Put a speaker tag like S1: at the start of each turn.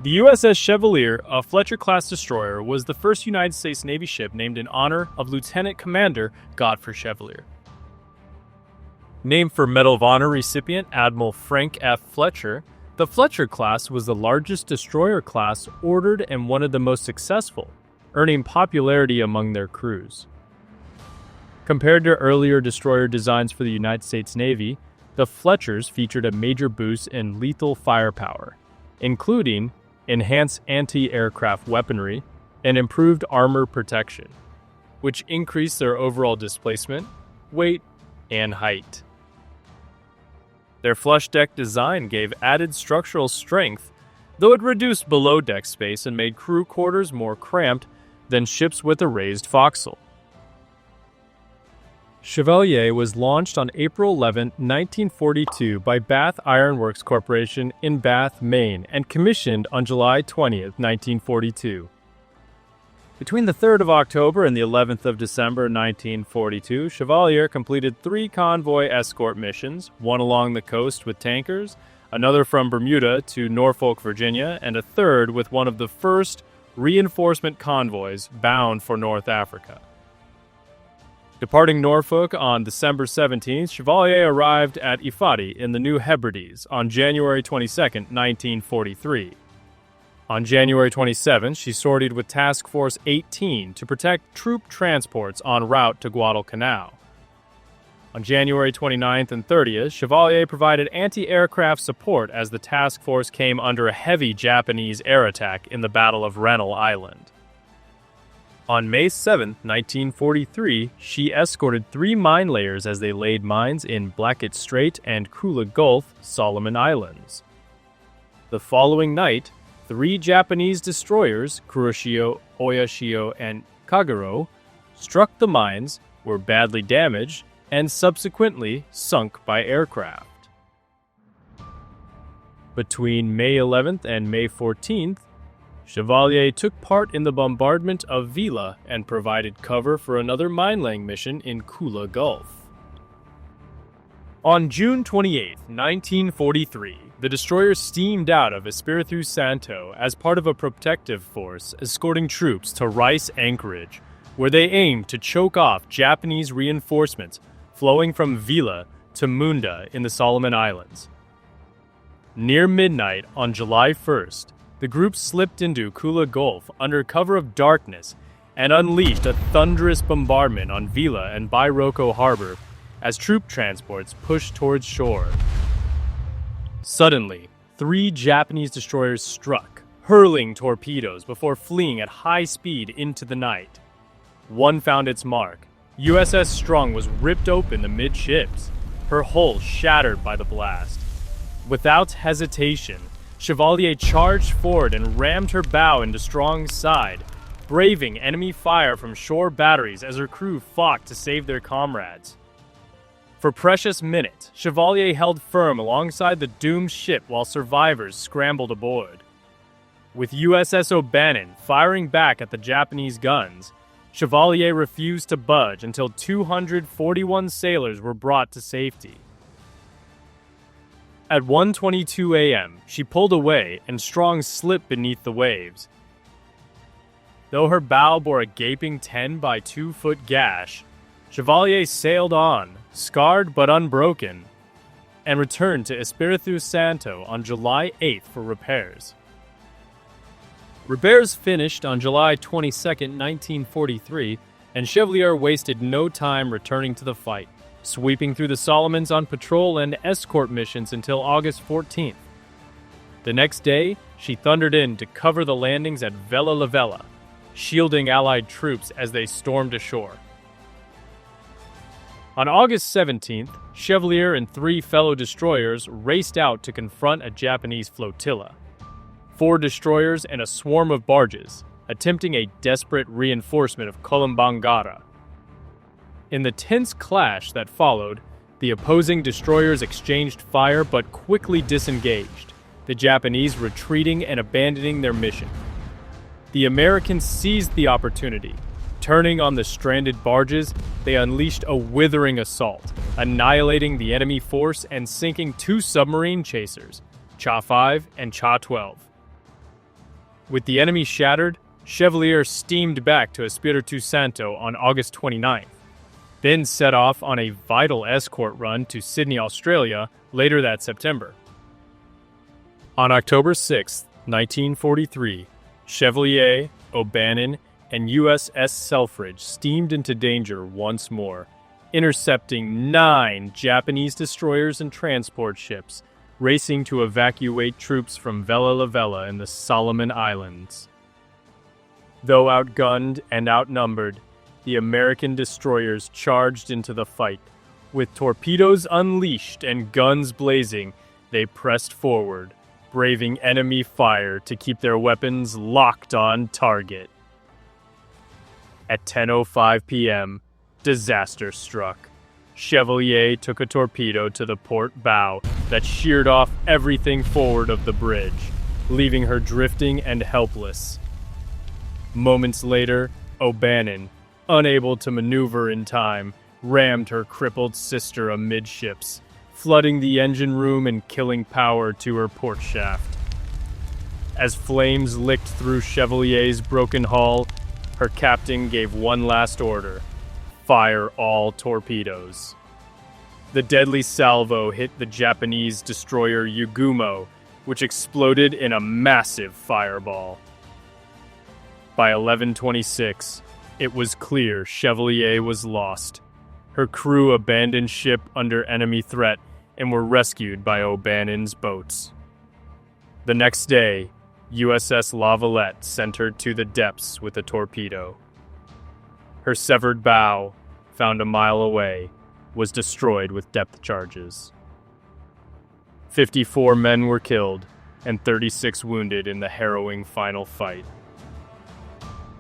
S1: The USS Chevalier, a Fletcher-class destroyer, was the first United States Navy ship named in honor of Lieutenant Commander Godfrey Chevalier. Named for Medal of Honor recipient Admiral Frank F. Fletcher, the Fletcher-class was the largest destroyer class ordered and one of the most successful, earning popularity among their crews. Compared to earlier destroyer designs for the United States Navy, the Fletchers featured a major boost in lethal firepower, including enhanced anti-aircraft weaponry and improved armor protection, which increased their overall displacement, weight, and height. Their flush deck design gave added structural strength, though it reduced below-deck space and made crew quarters more cramped than ships with a raised forecastle. Chevalier was launched on April 11, 1942 by Bath Iron Works Corporation in Bath, Maine, and commissioned on July 20, 1942. Between the 3rd of October and the 11th of December 1942, Chevalier completed 3 convoy escort missions, one along the coast with tankers, another from Bermuda to Norfolk, Virginia, and a third with one of the first reinforcement convoys bound for North Africa. Departing Norfolk on December 17th, Chevalier arrived at Ifadi in the New Hebrides on January 22, 1943. On January 27th, she sortied with Task Force 18 to protect troop transports en route to Guadalcanal. On January 29th and 30th, Chevalier provided anti-aircraft support as the task force came under a heavy Japanese air attack in the Battle of Rennell Island. On May 7, 1943, she escorted 3 mine layers as they laid mines in Blackett Strait and Kula Gulf, Solomon Islands. The following night, 3 Japanese destroyers, Kuroshio, Oyashio, and Kagero, struck the mines, were badly damaged, and subsequently sunk by aircraft. Between May 11th and May 14th, Chevalier took part in the bombardment of Villa and provided cover for another mine-laying mission in Kula Gulf. On June 28, 1943, the destroyer steamed out of Espiritu Santo as part of a protective force escorting troops to Rice Anchorage, where they aimed to choke off Japanese reinforcements flowing from Villa to Munda in the Solomon Islands. Near midnight on July 1st, the group slipped into Kula Gulf under cover of darkness and unleashed a thunderous bombardment on Villa and Bairoko Harbor as troop transports pushed towards shore. Suddenly, 3 Japanese destroyers struck, hurling torpedoes before fleeing at high speed into the night. One found its mark. USS Strong was ripped open amidships, her hull shattered by the blast. Without hesitation, Chevalier charged forward and rammed her bow into Strong's side, braving enemy fire from shore batteries as her crew fought to save their comrades. For precious minutes, Chevalier held firm alongside the doomed ship while survivors scrambled aboard. With USS O'Bannon firing back at the Japanese guns, Chevalier refused to budge until 241 sailors were brought to safety. At 1:22 a.m., she pulled away and Strong slipped beneath the waves. Though her bow bore a gaping 10 by 2 foot gash, Chevalier sailed on, scarred but unbroken, and returned to Espiritu Santo on July 8th for repairs. Repairs finished on July 22, 1943, and Chevalier wasted no time returning to the fight, sweeping through the Solomons on patrol and escort missions until August 14th. The next day, she thundered in to cover the landings at Vella Lavella, shielding Allied troops as they stormed ashore. On August 17th, Chevalier and 3 fellow destroyers raced out to confront a Japanese flotilla. 4 destroyers and a swarm of barges, attempting a desperate reinforcement of Kolombangara. In the tense clash that followed, the opposing destroyers exchanged fire but quickly disengaged, the Japanese retreating and abandoning their mission. The Americans seized the opportunity. Turning on the stranded barges, they unleashed a withering assault, annihilating the enemy force and sinking 2 submarine chasers, Cha 5 and Cha 12. With the enemy shattered, Chevalier steamed back to Espiritu Santo on August 29th, then set off on a vital escort run to Sydney, Australia, later that September. On October 6, 1943, Chevalier, O'Bannon, and USS Selfridge steamed into danger once more, intercepting 9 Japanese destroyers and transport ships, racing to evacuate troops from Vella Lavella in the Solomon Islands. Though outgunned and outnumbered, the American destroyers charged into the fight. With torpedoes unleashed and guns blazing, they pressed forward, braving enemy fire to keep their weapons locked on target. At 10:05 p.m., disaster struck. Chevalier took a torpedo to the port bow that sheared off everything forward of the bridge, leaving her drifting and helpless. Moments later, O'Bannon, unable to maneuver in time, rammed her crippled sister amidships, flooding the engine room and killing power to her port shaft. As flames licked through Chevalier's broken hull, her captain gave one last order: fire all torpedoes. The deadly salvo hit the Japanese destroyer Yugumo, which exploded in a massive fireball. By 11:26, it was clear Chevalier was lost. Her crew abandoned ship under enemy threat and were rescued by O'Bannon's boats. The next day, USS Vallette sent her to the depths with a torpedo. Her severed bow, found a mile away, was destroyed with depth charges. 54 men were killed and 36 wounded in the harrowing final fight.